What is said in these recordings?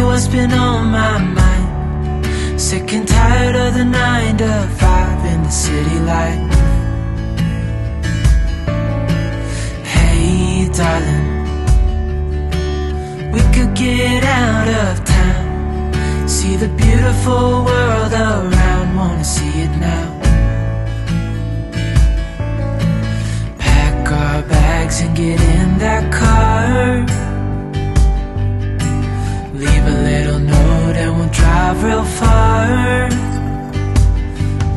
What's been on my mind? Sick and tired of the 9 to 5 in the city life. Hey darling, we could get out of town, see the beautiful world around, wanna see it now. Pack our bags and get in that car, leave a little note and we'll drive real far.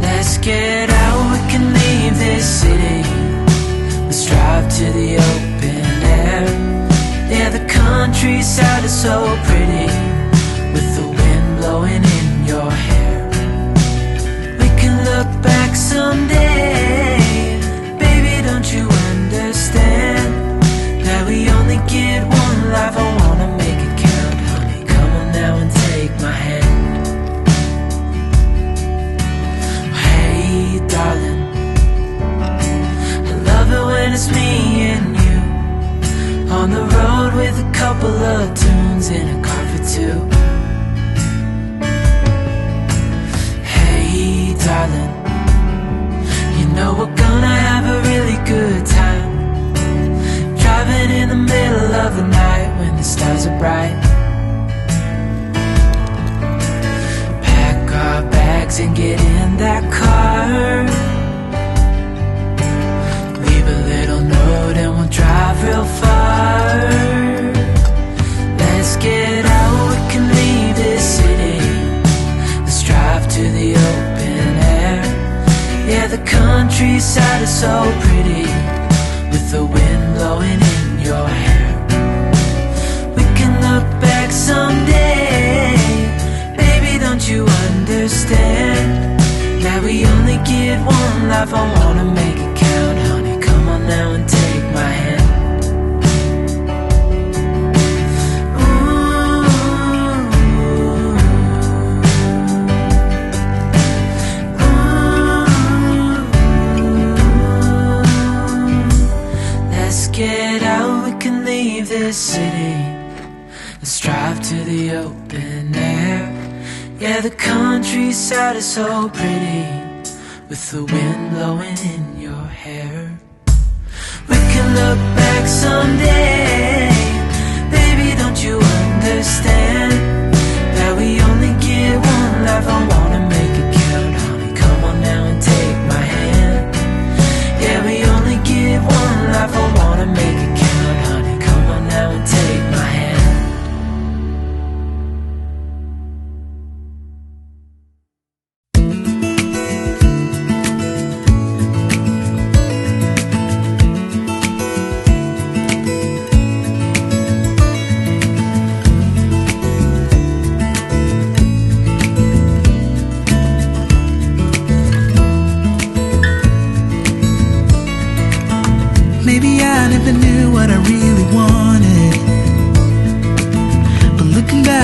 Let's get out, we can leave this city. Let's drive to the open air. Yeah, the countryside is so pretty, with the wind blowing in your hair. We can look back someday, baby, don't you understand that we only get one life? I wanna make it count, honey, come on now and take my hand. Hey darling, I love it when it's me and you, on the road with a couple of tunes in a car for two. Hey darling, you know we're gonna have a really good time, driving in the middle of the night when the stars are bright. Pack our bags and get in that car, leave a little note and we'll drive real far. Let's get out, we can leave this city. Let's drive to the open air. Yeah, the countryside is so pretty, with the wind blowing in your hair. We can look back someday, baby, don't you understand that we only get one life? I wanna make it count, honey, come on now and take my hand. Get out, we can leave this city. Let's drive to the open air. Yeah, the countryside is so pretty, with the wind blowing in your hair. We can look back someday, baby, don't you understand that we only get one life? I wanna make it count, honey, come on now and take my hand. Yeah, we only get one life, I wanna make it count, honey, come on now and take my hand.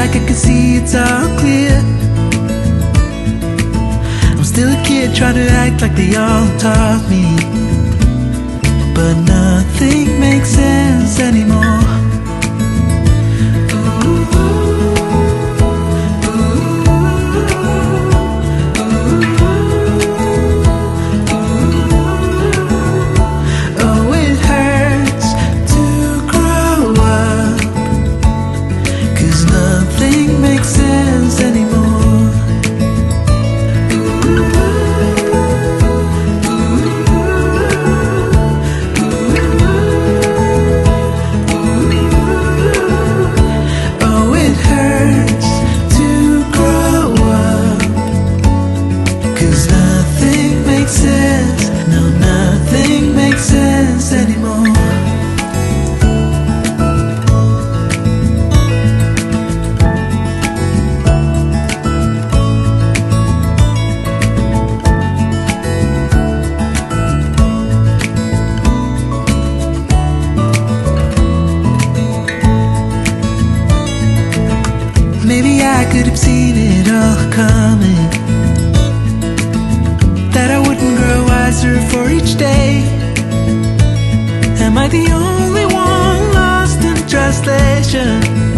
like I can see it's all clear. I'm still a kid trying to act like they all taught me, but nothing makes sense anymore. Maybe I could have seen it all coming, that I wouldn't grow wiser for each day. Am I the only one lost in translation?